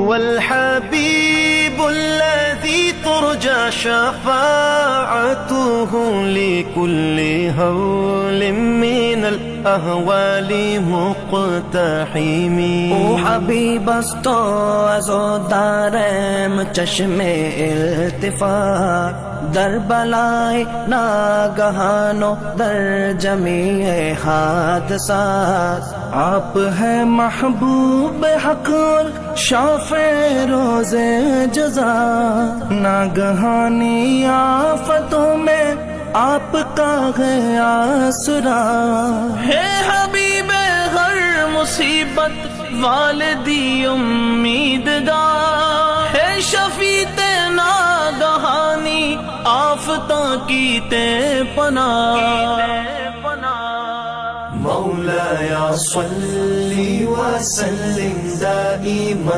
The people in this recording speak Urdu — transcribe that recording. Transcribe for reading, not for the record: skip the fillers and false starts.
هو الحبيب الذي ترجى شفاعته لكل هول من الأهوال مقتحم. او حبیب است تو از و دارم چشم التفات، در بلای ناگہان و در جمیع حادثات. آپ ہے محبوب حق اور شافع روز جزا، ناگہانی آفتوں میں آپ کا ہے آسرا. ہے حبیب ہر مصیبت والدی امیدگار، ہے شفیع ناگہانی آفتوں کی تے پناہ. مولایا صلی وسلم دائما